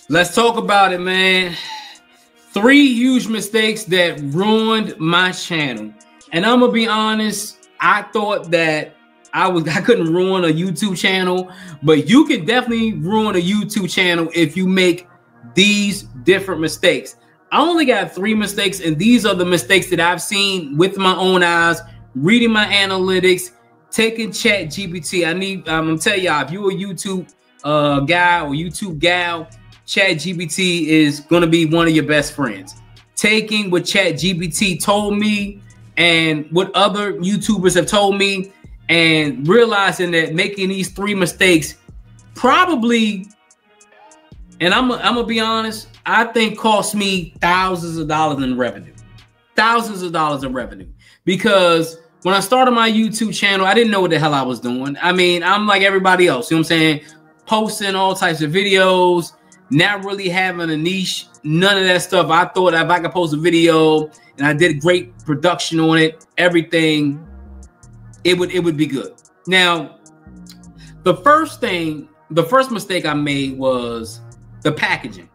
Let's talk about it, man. 3 huge mistakes that ruined my channel. And I'm gonna be honest, I thought that I couldn't ruin a YouTube channel, but you can definitely ruin a YouTube channel if you make these different mistakes. I only got 3 mistakes, and these are the mistakes that I've seen with my own eyes, reading my analytics, taking ChatGPT. I'm gonna tell y'all, if you're a YouTube guy or YouTube gal, ChatGPT is gonna be one of your best friends. Taking what ChatGPT told me and what other YouTubers have told me, and realizing that making these 3 mistakes probably, and I'm gonna be honest, I think cost me thousands of dollars in revenue. Thousands of dollars in revenue. Because when I started my YouTube channel, I didn't know what the hell I was doing. I mean, I'm like everybody else, you know what I'm saying? Posting all types of videos, not really having a niche, none of that stuff. I thought if I could post a video and I did great production on it, everything, it would be good. Now, the first mistake I made was the packaging.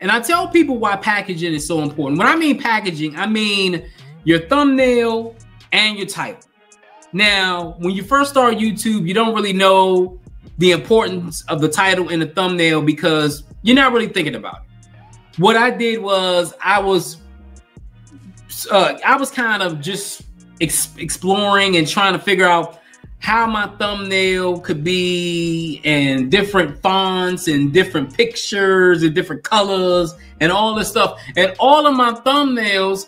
And I tell people why packaging is so important. When I mean packaging, I mean your thumbnail and your title. Now, when you first start YouTube, you don't really know the importance of the title and the thumbnail because you're not really thinking about it. What I did was I was kind of just exploring and trying to figure out how my thumbnail could be, and different fonts and different pictures and different colors and all this stuff. And all of my thumbnails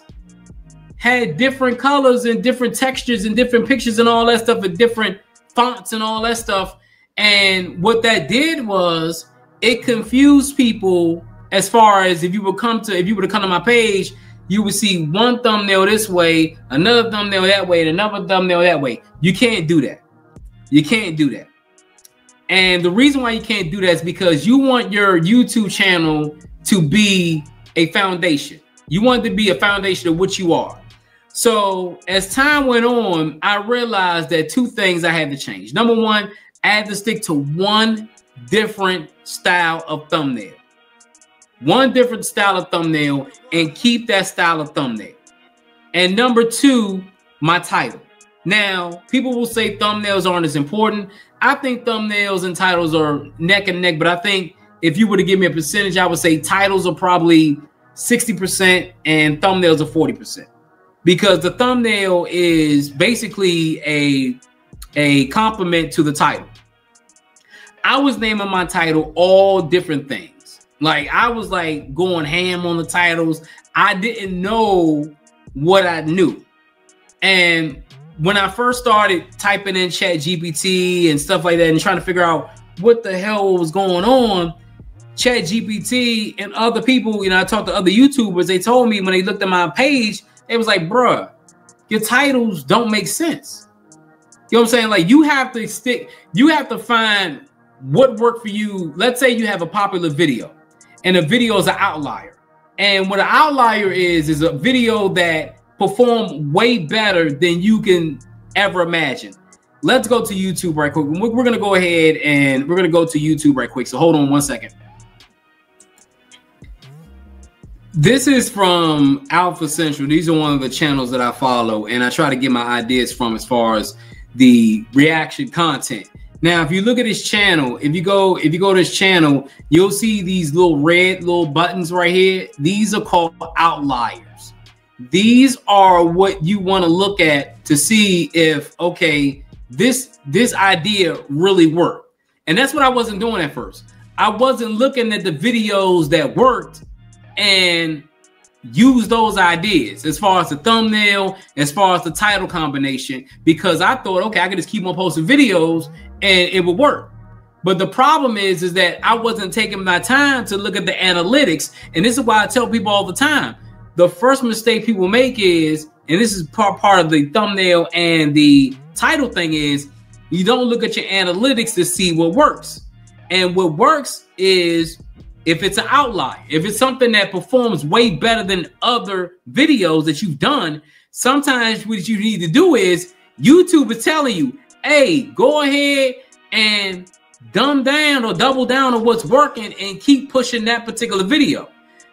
had different colors and different textures and different pictures and all that stuff, and different fonts and all that stuff. And what that did was it confused people. As far as if you would come to my page, you would see one thumbnail this way, another thumbnail that way, and another thumbnail that way. You can't do that. You can't do that. And the reason why you can't do that is because you want your YouTube channel to be a foundation. You want it to be a foundation of what you are. So as time went on, I realized that 2 things I had to change. Number 1, I had to stick to one different style of thumbnail. One different style of thumbnail, and keep that style of thumbnail. And number 2, my title. Now, people will say thumbnails aren't as important. I think thumbnails and titles are neck and neck, but I think if you were to give me a percentage, I would say titles are probably 60% and thumbnails are 40%. Because the thumbnail is basically a compliment to the title. I was naming my title all different things. Like, I was like going ham on the titles. I didn't know what I knew. And when I first started typing in ChatGPT and stuff like that and trying to figure out what the hell was going on, ChatGPT and other people, you know, I talked to other YouTubers, they told me when they looked at my page, they was like, bruh, your titles don't make sense. You know what I'm saying? Like, you have to find what worked for you. Let's say you have a popular video and a video is an outlier. And what an outlier is a video that performed way better than you can ever imagine. Let's go to YouTube right quick. We're going to go ahead and we're going to go to YouTube right quick. So hold on one second. This is from Alpha Central. These are one of the channels that I follow and I try to get my ideas from as far as the reaction content. Now, if you look at his channel, if you go to his channel, you'll see these red buttons right here. These are called outliers. These are what you want to look at to see if, okay, this idea really worked. And that's what I wasn't doing at first. I wasn't looking at the videos that worked and use those ideas as far as the thumbnail, as far as the title combination, because I thought, okay, I could just keep on posting videos and it would work. But the problem is that I wasn't taking my time to look at the analytics. And this is why I tell people all the time, the first mistake people make is, and this is part of the thumbnail and the title thing, is you don't look at your analytics to see what works. And what works is if it's an outlier, if it's something that performs way better than other videos that you've done, sometimes what you need to do is YouTube is telling you, hey, go ahead and dumb down or double down on what's working and keep pushing that particular video.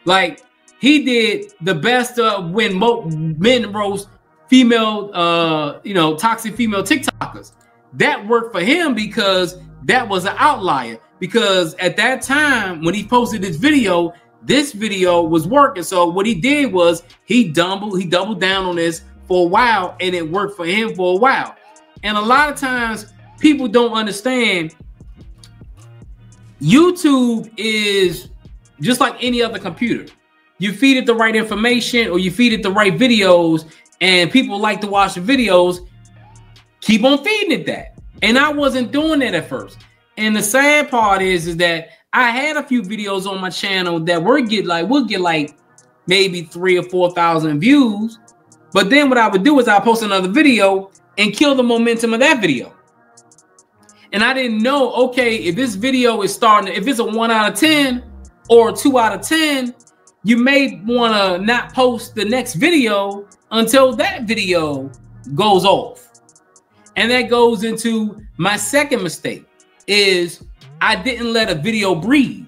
Like he did the best when men roast female, toxic female TikTokers. That worked for him because that was an outlier. Because at that time when he posted this video was working. So what he did was he doubled down on this for a while, and it worked for him for a while. And a lot of times people don't understand YouTube is just like any other computer. You feed it the right information or you feed it the right videos, and people like to watch the videos, keep on feeding it that. And I wasn't doing that at first. And the sad part is that I had a few videos on my channel that would get like maybe 3,000 or 4,000 views. But then what I would do is I post another video and kill the momentum of that video. And I didn't know, okay, if this video is starting, if it's a 1 out of 10 or a 2 out of 10, you may want to not post the next video until that video goes off. And that goes into my second mistake, is I didn't let a video breathe.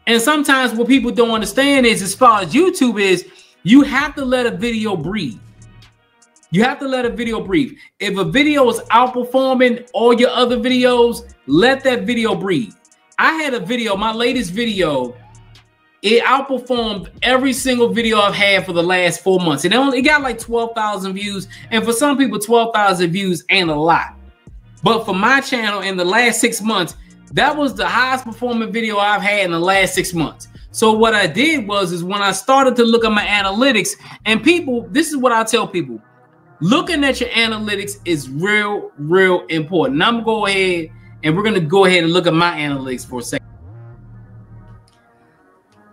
And sometimes what people don't understand is, as far as YouTube is, you have to let a video breathe. You have to let a video breathe. If a video is outperforming all your other videos, let that video breathe. I had a video, my latest video, it outperformed every single video I've had for the last 4 months. It got like 12,000 views. And for some people, 12,000 views ain't a lot. But for my channel in the last 6 months, that was the highest performing video I've had in the last 6 months. So what I did was when I started to look at my analytics, and people, this is what I tell people, looking at your analytics is real, real important. Now I'm going to go ahead and we're going to go ahead and look at my analytics for a second.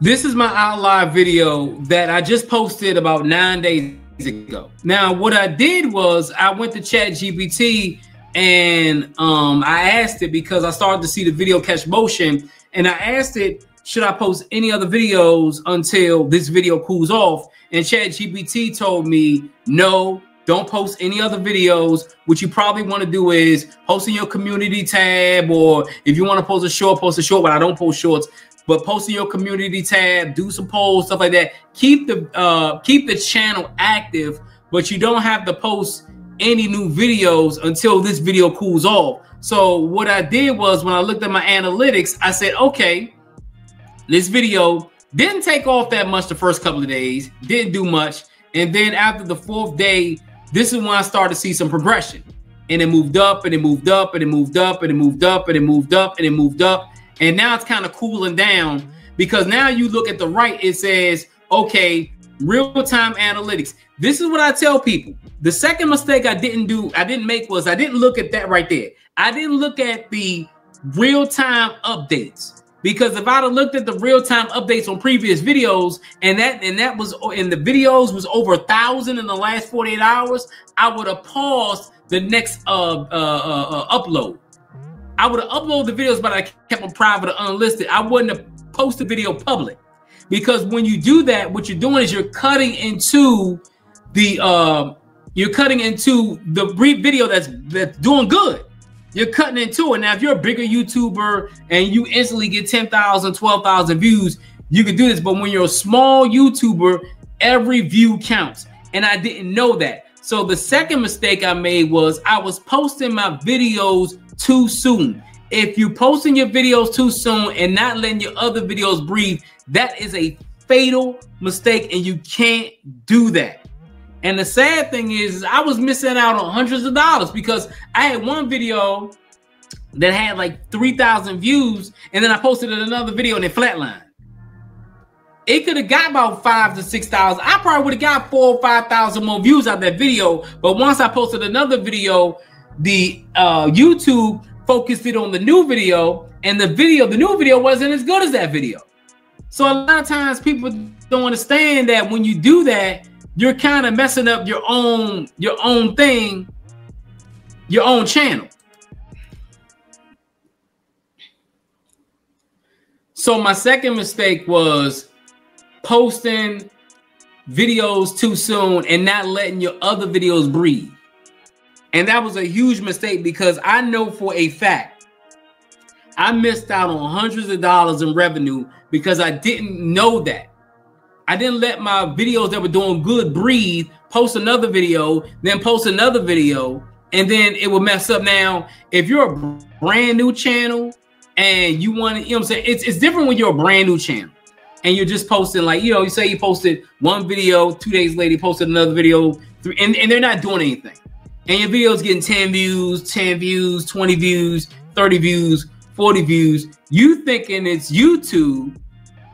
This is my outlier video that I just posted about 9 days ago. Now, what I did was I went to ChatGPT and I asked it, because I started to see the video catch motion, and I asked it, should I post any other videos until this video cools off? And ChatGPT told me, no, don't post any other videos. What you probably want to do is post in your community tab, or if you want to post a short, but I don't post shorts. But post in your community tab, do some polls, stuff like that. Keep the channel active, but you don't have to post any new videos until this video cools off. So what I did was, when I looked at my analytics, I said, okay, this video didn't take off that much the first couple of days, didn't do much. And then after the 4th day, this is when I started to see some progression. And it moved up, and it moved up, and it moved up, and it moved up, and it moved up, and it moved up. And now it's kind of cooling down, because now you look at the right, it says, okay, real-time analytics. This is what I tell people. The second mistake I didn't make was I didn't look at that right there. I didn't look at the real-time updates, because if I'd have looked at the real-time updates on previous videos, and that was in the videos was over 1,000 in the last 48 hours, I would have paused the next upload. I would have uploaded the videos, but I kept them private or unlisted. I wouldn't have posted the video public, because when you do that, what you're doing is you're cutting into the video that's doing good. You're cutting into it. Now, if you're a bigger YouTuber and you instantly get 10,000, 12,000 views, you can do this. But when you're a small YouTuber, every view counts. And I didn't know that. So the second mistake I made was I was posting my videos too soon. If you're posting your videos too soon and not letting your other videos breathe, that is a fatal mistake, and you can't do that. And the sad thing is I was missing out on hundreds of dollars, because I had one video that had like 3,000 views, and then I posted another video and it flatlined. It could have got about 5,000 to 6,000. I probably would have got 4,000 or 5,000 more views out of that video. But once I posted another video, the YouTube focused it on the new video, and the new video wasn't as good as that video. So a lot of times people don't understand that when you do that, you're kind of messing up your own thing, your own channel. So my second mistake was posting videos too soon and not letting your other videos breathe. And that was a huge mistake, because I know for a fact I missed out on hundreds of dollars in revenue because I didn't know that. I didn't let my videos that were doing good breathe, post another video, then post another video, and then it will mess up. Now, if you're a brand new channel and you want to, you know what I'm saying? It's different when you're a brand new channel and you're just posting, like, you know, you say you posted one video, 2 days later, you posted another video, and they're not doing anything. And your video's getting 10 views, 20 views, 30 views, 40 views. You thinking it's YouTube,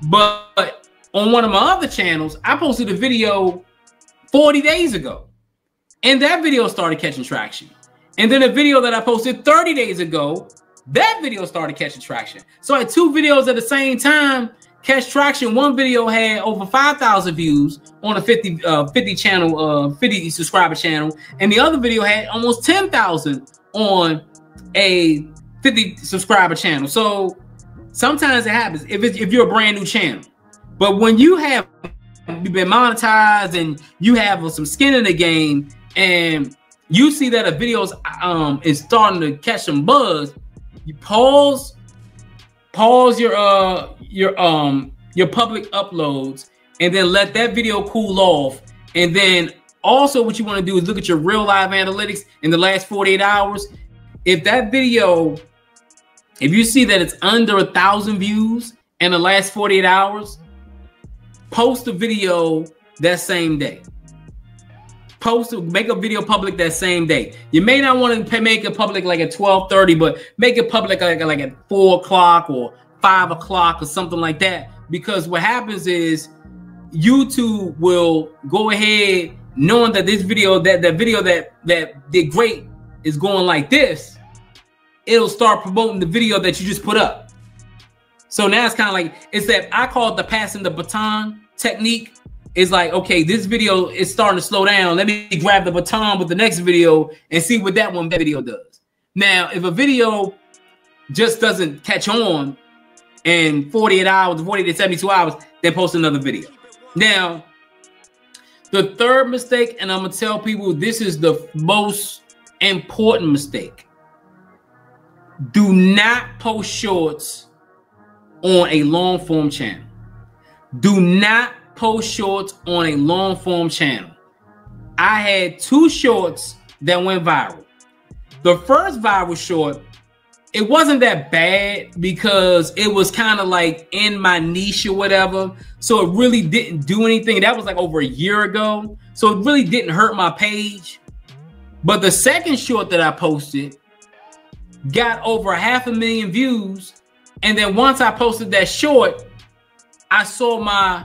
but on one of my other channels, I posted a video 40 days ago, and that video started catching traction. And then a video that I posted 30 days ago, that video started catching traction. So I had 2 videos at the same time catch traction. One video had over 5,000 views on a 50 subscriber channel, and the other video had almost 10,000 on a 50 subscriber channel. So sometimes it happens if you're a brand new channel. But when you've been monetized and you have some skin in the game, and you see that a video is starting to catch some buzz, you pause your public uploads, and then let that video cool off. And then also what you want to do is look at your real live analytics in the last 48 hours. If that video, if you see that it's under 1,000 views in the last 48 hours, post a video that same day. Make a video public that same day. You may not want to make it public like at 12:30, but make it public like at 4 o'clock or 5 o'clock or something like that. Because what happens is YouTube will go ahead, knowing that this video, that video that did great is going like this, it'll start promoting the video that you just put up. So now it's kind of like, it's that, I call it the passing the baton technique. It's like, okay, this video is starting to slow down. Let me grab the baton with the next video and see what that video does. Now, if a video just doesn't catch on in 48 hours, 40 to 72 hours, then post another video. Now, the third mistake, and I'm going to tell people this is the most important mistake. Do not post shorts on a long form channel. Do not post shorts on a long form channel. I had 2 shorts that went viral. The first viral short, it wasn't that bad because it was kind of like in my niche or whatever. So it really didn't do anything. That was like over a year ago. So it really didn't hurt my page. But the second short that I posted got over 500,000 views. And then once I posted that short, I saw my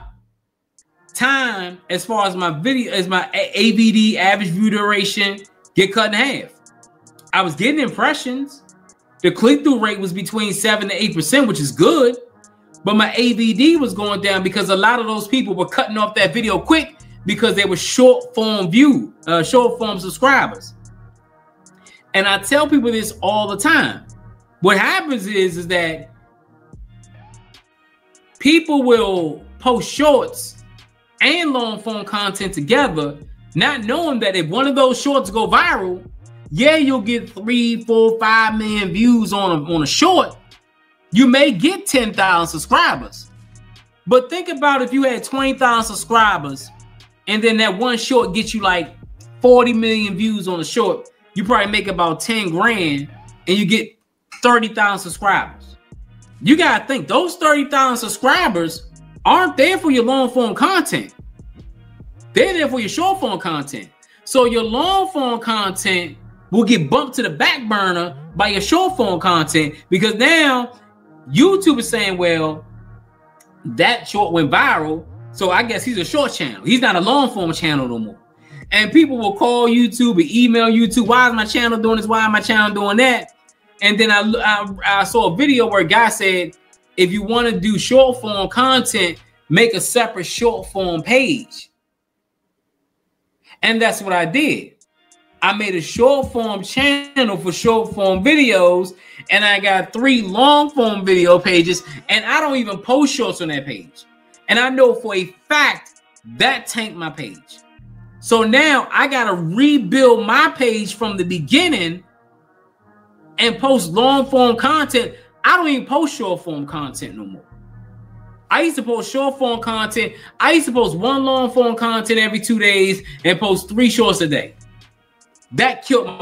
time as far as my video, as my AVD, average view duration, get cut in half. I was getting impressions. The click-through rate was between 7 to 8%, which is good. But my AVD was going down because a lot of those people were cutting off that video quick because they were short form subscribers. And I tell people this all the time. What happens is that people will post shorts and long form content together, not knowing that if one of those shorts go viral, yeah, you'll get 3, 4, 5 million views on a short. You may get 10,000 subscribers. But think about if you had 20,000 subscribers and then that one short gets you like 40 million views on a short, you probably make about 10 grand and you get 30,000 subscribers. You got to think those 30,000 subscribers aren't there for your long form content. They're there for your short form content. So your long form content will get bumped to the back burner by your short form content because now YouTube is saying, well, that short went viral, so I guess he's a short channel. He's not a long form channel no more. And people will call YouTube and email YouTube, why is my channel doing this? Why is my channel doing that? And then I saw a video where a guy said, if you want to do short form content, make a separate short form page. And that's what I did. I made a short form channel for short form videos, and I got 3 long form video pages, and I don't even post shorts on that page. And I know for a fact that tanked my page. So now I got to rebuild my page from the beginning and post long form content. I don't even post short form content no more. I used to post short form content. I used to post 1 long form content every 2 days and post 3 shorts a day. That killed my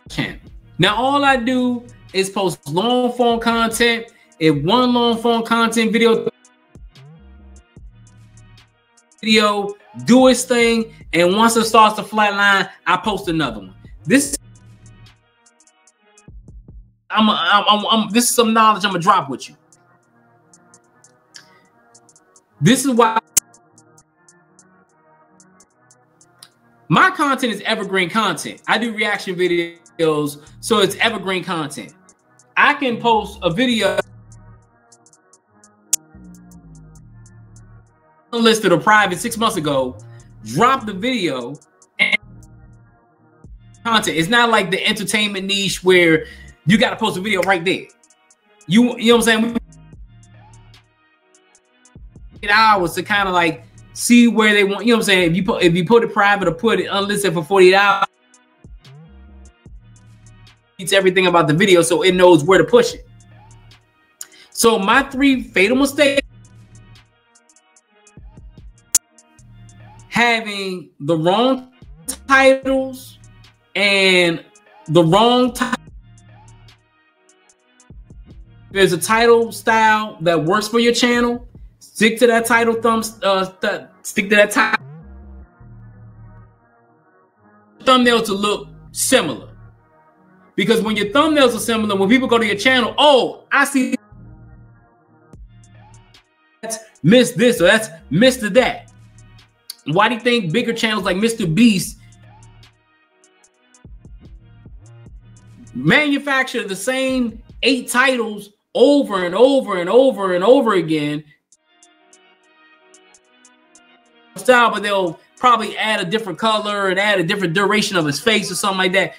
channel. Now all I do is post long form content. If 1 long form content video do its thing, and once it starts to flatline, I post another one. This this is some knowledge I'm gonna drop with you. This is why my content is evergreen content. I do reaction videos, so it's evergreen content. I can post a video unlisted or private 6 months ago, drop the video, and content. It's not like the entertainment niche where you got to post a video right there. You know what I'm saying? 8 hours to kind of like see where they want. You know what I'm saying? If you put it private or put it unlisted for 48 hours, it's everything about the video, so it knows where to push it. So my 3 fatal mistakes: having the wrong titles and the wrong title. There's a title style that works for your channel. Stick to that title stick to that title thumbnail to look similar. Because when your thumbnails are similar, when people go to your channel, oh, I see that's missed this or that's missed that. Why do you think bigger channels like Mr. Beast manufacture the same 8 titles over and over and over and over again? Style, but they'll probably add a different color and add a different duration of his face or something like that.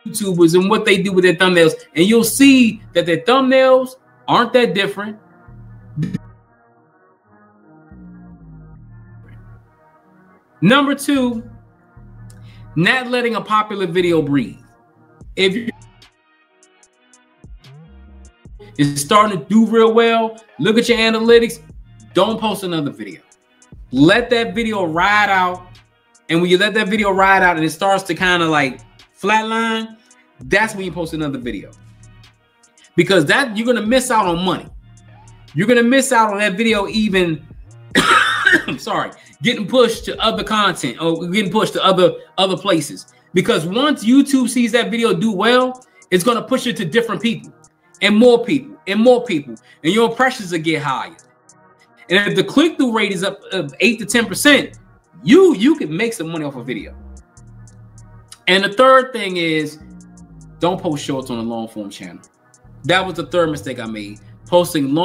YouTubers and what they do with their thumbnails, and you'll see that their thumbnails aren't that different. Number 2, not letting a popular video breathe. If it's starting to do real well, look at your analytics. Don't post another video. Let that video ride out. And when you let that video ride out and it starts to kind of like flatline, that's when you post another video. Because that you're going to miss out on money. You're going to miss out on that video even, I'm sorry, getting pushed to other content or getting pushed to other places. Because once YouTube sees that video do well, it's going to push it to different people and more people and more people. And your impressions will get higher. And if the click-through rate is up 8 to 10%, you can make some money off a video. And the third thing is, don't post shorts on a long-form channel. That was the third mistake I made. Posting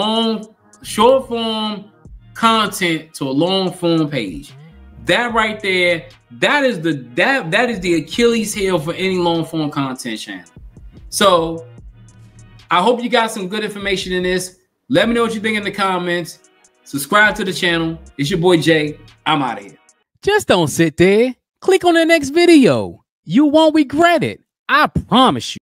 short-form content to a long-form page. That right there, that is the Achilles heel for any long-form content channel. So I hope you got some good information in this. Let me know what you think in the comments. Subscribe to the channel. It's your boy Jay. I'm out of here. Just don't sit there. Click on the next video. You won't regret it. I promise you.